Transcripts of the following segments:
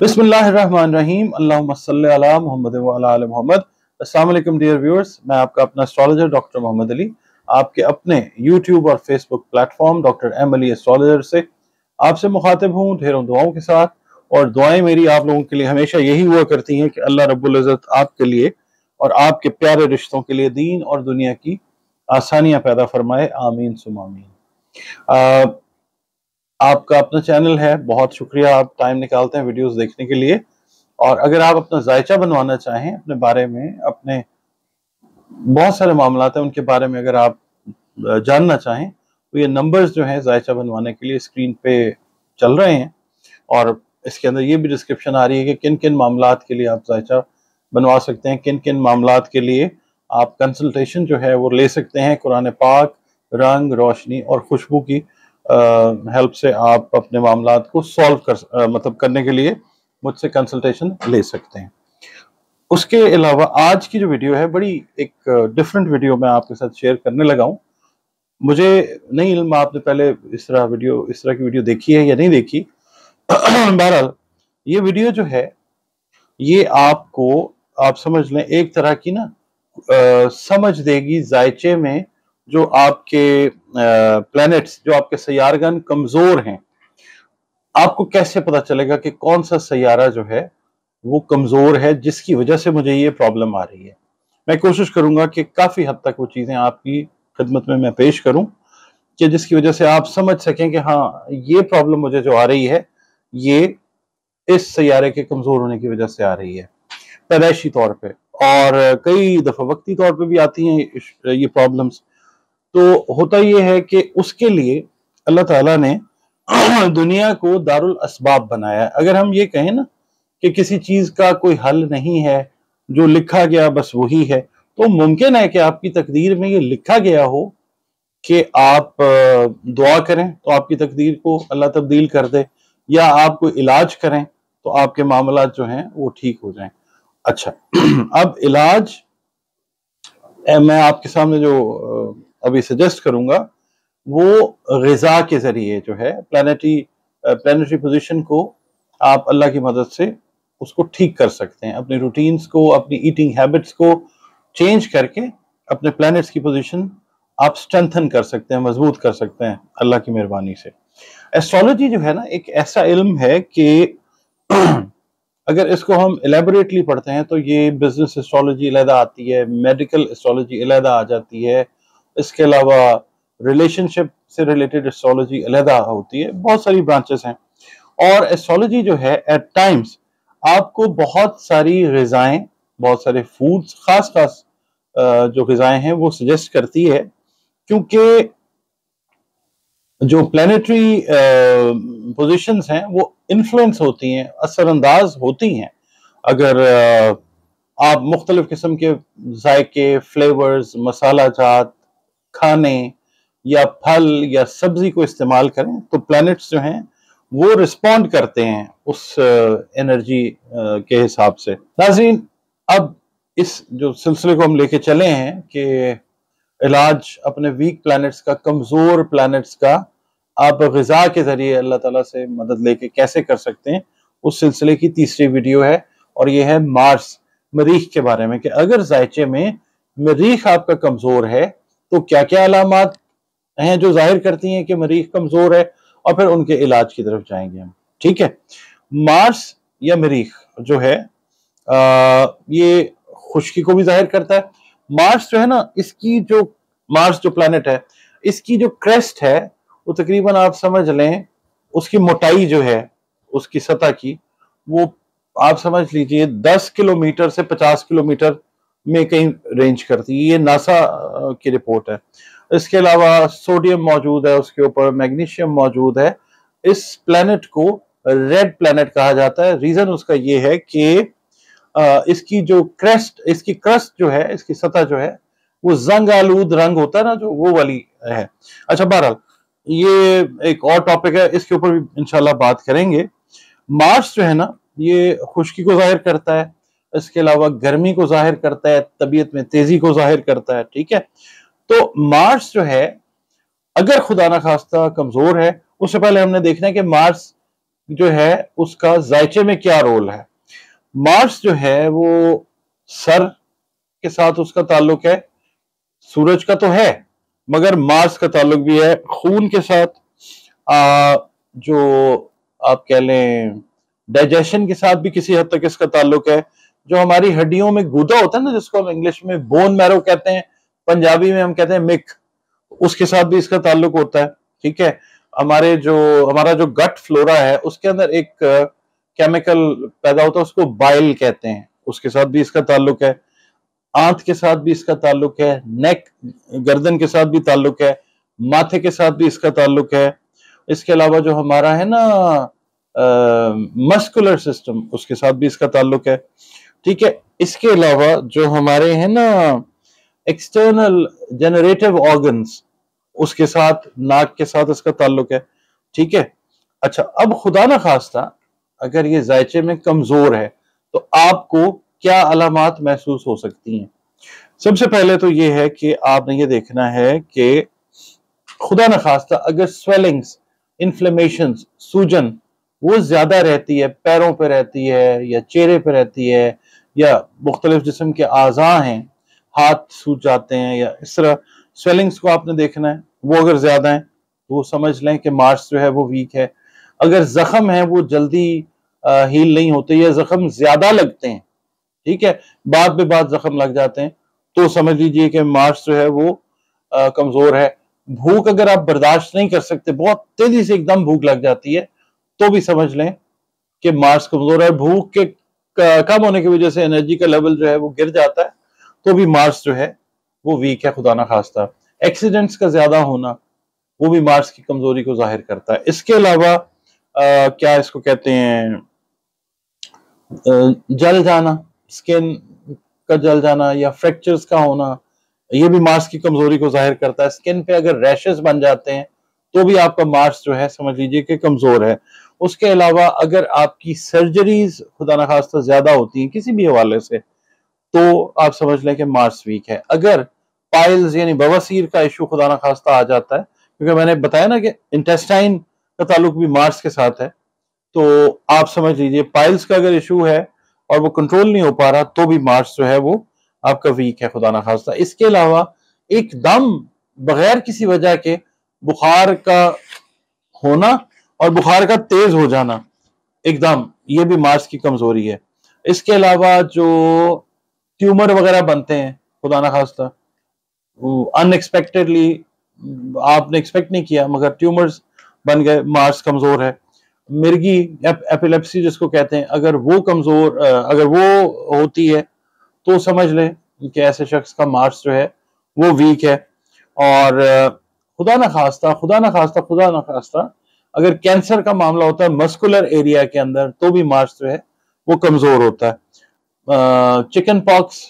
बिस्मिल्लाहिर्रहमानिर्रहीम अल्लाहुम्मा सल्लि अला मुहम्मद व अला आलि मुहम्मद। अस्सलाम वालेकुम डियर व्यूअर्स, मैं आपका अपना एस्ट्रोलॉजर डॉक्टर मोहम्मद अली आपके अपने यूट्यूब और Facebook platform doctor M Ali astrologer से आपसे मुखातिब हूँ ढेरों दुआओं के साथ। और दुआएं मेरी आप लोगों के लिए हमेशा यही हुआ करती हैं कि अल्लाह रब्बुल इज़्ज़त आपके लिए और आपके प्यारे रिश्तों के लिए दीन और दुनिया की आसानियां पैदा फरमाए, आमीन सुम्मा आमीन। आपका अपना चैनल है, बहुत शुक्रिया आप टाइम निकालते हैं वीडियोस देखने के लिए। और अगर आप अपना जायचा बनवाना चाहें अपने बारे में, अपने बहुत सारे मामलात हैं उनके बारे में अगर आप जानना चाहें तो ये नंबर्स जो हैं जायचा बनवाने के लिए स्क्रीन पे चल रहे हैं। और इसके अंदर ये भी डिस्क्रिप्शन आ रही है कि किन किन मामलात के लिए आप जायचा बनवा सकते हैं, किन किन मामलात के लिए आप कंसल्टेशन जो है वो ले सकते हैं। कुरान पाक, रंग, रोशनी और खुशबू की हेल्प से आप अपने मामलात को सॉल्व मतलब करने के लिए मुझसे कंसल्टेशन ले सकते हैं। उसके अलावा आज की जो वीडियो है बड़ी एक डिफरेंट वीडियो मैं आपके साथ शेयर करने लगा हूँ। मुझे नहीं इल्म आपने पहले इस तरह की वीडियो देखी है या नहीं देखी। बहरहाल ये वीडियो जो है ये आपको, आप समझ लें, एक तरह की ना समझ देगी जायचे में जो आपके प्लैनेट्स, जो आपके सैयारगन कमजोर हैं। आपको कैसे पता चलेगा कि कौन सा सैयारा जो है वो कमजोर है जिसकी वजह से मुझे ये प्रॉब्लम आ रही है। मैं कोशिश करूंगा कि काफी हद तक वो चीजें आपकी खिदमत में मैं पेश करूं कि जिसकी वजह से आप समझ सकें कि हाँ, ये प्रॉब्लम मुझे जो आ रही है ये इस सैयारे के कमजोर होने की वजह से आ रही है पैदाइशी तौर पे, और कई दफा वक्ती तौर पे भी आती हैं ये प्रॉब्लम्स। तो होता ये है कि उसके लिए अल्लाह ताला ने दुनिया को दारुल असबाब बनाया है। अगर हम ये कहें ना कि किसी चीज का कोई हल नहीं है, जो लिखा गया बस वही है, तो मुमकिन है कि आपकी तकदीर में ये लिखा गया हो कि आप दुआ करें तो आपकी तकदीर को अल्लाह तब्दील कर दे, या आप कोई इलाज करें तो आपके मामलात जो हैं वो ठीक हो जाएं। अच्छा, अब इलाज मैं आपके सामने जो अभी सजेस्ट करूंगा वो ग़िज़ा के जरिए जो है प्लानिटरी पोजीशन को आप अल्लाह की मदद से उसको ठीक कर सकते हैं। अपने रूटीन्स को, अपनी ईटिंग हैबिट्स को चेंज करके अपने प्लैनेट्स की पोजीशन आप स्ट्रेंथन कर सकते हैं, मजबूत कर सकते हैं अल्लाह की मेहरबानी से। एस्ट्रोलॉजी जो है ना एक ऐसा इल्म है कि अगर इसको हम एलेबोरेटली पढ़ते हैं तो ये बिजनेस एस्ट्रोलॉजी अलहदा आती है, मेडिकल एस्ट्रोलॉजी अलहदा आ जाती है, इसके अलावा रिलेशनशिप से रिलेटेड एस्ट्रोलॉजी अलहदा होती है, बहुत सारी ब्रांचेस हैं। और एस्ट्रोलॉजी जो है एट टाइम्स आपको बहुत सारी ग़िज़ाएं, बहुत सारे फूड्स, खास खास जो ग़िज़ाएं हैं वो सजेस्ट करती है, क्योंकि जो प्लानिटरी पोजीशंस हैं वो इन्फ्लुएंस होती हैं, असरअंदाज होती हैं। अगर आप मुख्तलिफ किस्म के जायके, फ्लेवर्स, मसाला जात खाने या फल या सब्जी को इस्तेमाल करें तो प्लैनेट्स जो हैं वो रिस्पॉन्ड करते हैं उस एनर्जी के हिसाब से। नाज़रीन, अब इस जो सिलसिले को हम लेके चले हैं कि इलाज अपने वीक प्लैनेट्स का, कमजोर प्लैनेट्स का आप ग़िज़ा के जरिए अल्लाह ताला से मदद लेके कैसे कर सकते हैं, उस सिलसिले की तीसरी वीडियो है। और ये है मार्स, मरीख के बारे में कि अगर जायचे में मरीख आपका कमजोर है तो क्या क्या अलामात हैं जो जाहिर करती हैं कि मरीख कमजोर है, और फिर उनके इलाज की तरफ जाएंगे हम। ठीक है, मार्स या मरीख जो है ये खुश्की को भी जाहिर करता है। मार्स जो है ना, मार्स जो प्लैनेट है, इसकी जो क्रेस्ट है वो तकरीबन आप समझ लें उसकी मोटाई जो है उसकी सतह की, वो आप समझ लीजिए 10 किलोमीटर से 50 किलोमीटर में कहीं रेंज करती है। ये नासा की रिपोर्ट है। इसके अलावा सोडियम मौजूद है उसके ऊपर, मैग्नीशियम मौजूद है। इस प्लैनेट को रेड प्लैनेट कहा जाता है। रीजन उसका ये है कि इसकी जो इसकी क्रस्ट जो है, इसकी सतह जो है वो जंग आलूद रंग होता है ना, जो वो वाली है। अच्छा, बहरहाल ये एक और टॉपिक है, इसके ऊपर भी इंशाल्लाह बात करेंगे। मार्स जो है ना ये खुश्की को जाहिर करता है, इसके अलावा गर्मी को जाहिर करता है, तबीयत में तेजी को जाहिर करता है। ठीक है, तो मार्स जो है अगर खुदा ना खास्ता कमजोर है, उससे पहले हमने देखना है कि मार्स जो है उसका जायचे में क्या रोल है। मार्स जो है वो सर के साथ उसका ताल्लुक है, सूरज का तो है, मगर मार्स का ताल्लुक भी है खून के साथ, जो आप कह लें डाइजेशन के साथ भी किसी हद तक इसका ताल्लुक है। जो हमारी हड्डियों में गूदा होता है ना, जिसको हम इंग्लिश में बोन मैरो कहते हैं, पंजाबी में हम कहते हैं मिक, उसके साथ भी इसका ताल्लुक होता है। ठीक है, हमारा जो गट फ्लोरा है उसके अंदर एक केमिकल पैदा होता है, उसको बाइल कहते हैं, उसके साथ भी इसका ताल्लुक है। आंत के साथ भी इसका ताल्लुक है, नेक गर्दन के साथ भी ताल्लुक है, माथे के साथ भी इसका ताल्लुक है। इसके अलावा जो हमारा है ना मस्कुलर सिस्टम, उसके साथ भी इसका ताल्लुक है। ठीक है, इसके अलावा जो हमारे हैं ना एक्सटर्नल जनरेटिव ऑर्गन्स, उसके साथ, नाक के साथ इसका ताल्लुक है। ठीक है, अच्छा, अब खुदा ना खास्ता अगर ये जायचे में कमजोर है तो आपको क्या अलामात महसूस हो सकती हैं। सबसे पहले तो ये है कि आपने ये देखना है कि खुदा न खास्ता अगर स्वेलिंग्स, इन्फ्लेमेशंस, सूजन वो ज्यादा रहती है, पैरों पे रहती है या चेहरे पे रहती है या मुख्तलिफ जिस्म के आज़ा हैं, हाथ सूज जाते हैं या इस तरह स्वेलिंग्स को आपने देखना है, वो अगर ज्यादा है तो वो समझ लें कि मार्स जो है वो वीक है। अगर जख्म है वो जल्दी हील नहीं होते या जख्म ज्यादा लगते हैं, ठीक है, बाद में बाद जख्म लग जाते हैं, तो समझ लीजिए कि मार्स जो है वो कमजोर है। भूख अगर आप बर्दाश्त नहीं कर सकते, बहुत तेजी से एकदम भूख लग जाती है, तो भी समझ लें कि मार्स कमजोर है। भूख के कम होने की वजह से एनर्जी का लेवल जो है वो गिर जाता है, तो भी मार्स जो है वो वीक है, खुदा ना खास्ता। एक्सीडेंट्स का ज्यादा होना वो भी मार्स की कमजोरी को जाहिर करता है। इसके अलावा क्या इसको कहते हैं, जल जाना, स्किन का जल जाना या फ्रैक्चर्स का होना, ये भी मार्स की कमजोरी को जाहिर करता है। स्किन पे अगर रैशेस बन जाते हैं तो भी आपका मार्स जो है समझ लीजिए कि कमजोर है। उसके अलावा अगर आपकी सर्जरीज खुदा न खास्ता ज्यादा होती हैं किसी भी हवाले से, तो आप समझ लें कि मार्स वीक है। अगर पाइल्स यानी बवासीर का इशू खुदा न खास्ता आ जाता है, क्योंकि मैंने बताया ना कि इंटेस्टाइन का ताल्लुक भी मार्स के साथ है, तो आप समझ लीजिए पाइल्स का अगर इशू है और वो कंट्रोल नहीं हो पा रहा, तो भी मार्स जो है वो आपका वीक है, खुदा ना खास्ता। इसके अलावा एकदम बगैर किसी वजह के बुखार का होना और बुखार का तेज हो जाना एकदम, ये भी मार्स की कमजोरी है। इसके अलावा जो ट्यूमर वगैरह बनते हैं खुदा ना खास्ता, अनएक्सपेक्टेडली, आपने एक्सपेक्ट नहीं किया मगर ट्यूमर्स बन गए, मार्स कमजोर है। मिर्गी एपिलेप्सी जिसको कहते हैं, अगर वो कमजोर अगर वो होती है तो समझ लें कि ऐसे शख्स का मार्स जो है वो वीक है। और खुदा ना खास्ता खुदा ना खास्ता खुदा ना खास्ता अगर कैंसर का मामला होता है मस्कुलर एरिया के अंदर, तो भी मार्स जो है वो कमजोर होता है। चिकन पॉक्स,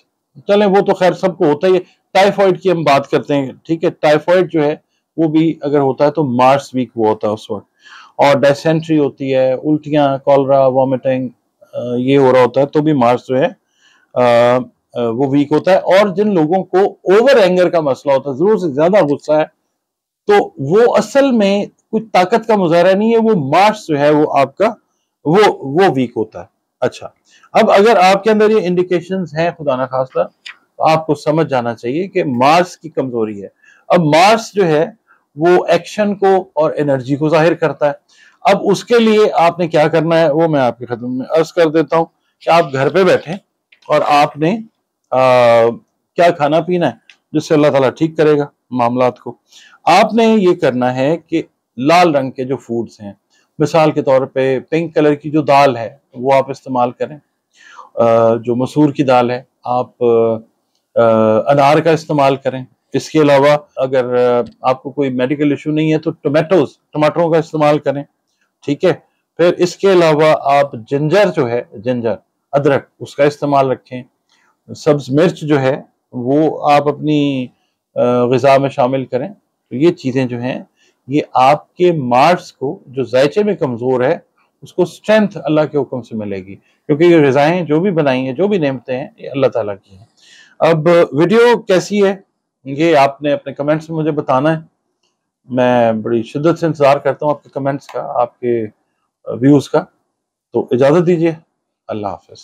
चले वो तो खैर सबको होता ही है। टाइफॉइड की हम बात करते हैं, ठीक है, टाइफॉइड जो है वो भी अगर होता है तो मार्स वीक वो होता है उस वक्त। और डायसेंट्री होती है, उल्टियां, कॉलरा, वॉमिटिंग, ये हो रहा होता है, तो भी मार्स जो है वो वीक होता है। और जिन लोगों को ओवर एंगर का मसला होता है, जरूर से ज्यादा गुस्सा है, तो वो असल में कुछ ताकत का मुजाहरा नहीं है, वो मार्स जो है वो आपका वो वीक होता है। अच्छा, अब अगर आपके अंदर ये इंडिकेशंस हैं खुदा ना खास्ता, तो आपको समझ जाना चाहिए कि मार्स की कमजोरी है। अब मार्स जो है वो एक्शन को और एनर्जी को जाहिर करता है। अब उसके लिए आपने क्या करना है वो मैं आपकी खिदमत में अर्ज कर देता हूं कि आप घर पे बैठे और आपने क्या खाना पीना है जिससे अल्लाह ताला ठीक करेगा मामलात को। आपने ये करना है कि लाल रंग के जो फूड्स हैं, मिसाल के तौर पे पिंक कलर की जो दाल है वो आप इस्तेमाल करें, जो मसूर की दाल है आप अनार का इस्तेमाल करें। इसके अलावा अगर आपको कोई मेडिकल इशू नहीं है तो टमाटरों का इस्तेमाल करें, ठीक है। फिर इसके अलावा आप जिंजर जो है, जिंजर अदरक, उसका इस्तेमाल रखें। सब्ज मिर्च जो है वो आप अपनी ग़िज़ा में शामिल करें। तो ये चीज़ें जो हैं ये आपके मार्स को जो जायचे में कमज़ोर है उसको स्ट्रेंथ अल्लाह के हुक्म से मिलेगी, क्योंकि ये ग़िज़ाएं जो भी बनाई हैं, जो भी नेमतें हैं, ये अल्लाह ताला की हैं। अब वीडियो कैसी है ये आपने अपने कमेंट्स में मुझे बताना है। मैं बड़ी शिद्दत से इंतज़ार करता हूँ आपके कमेंट्स का, आपके व्यूज का। तो इजाजत दीजिए, अल्लाह हाफिज।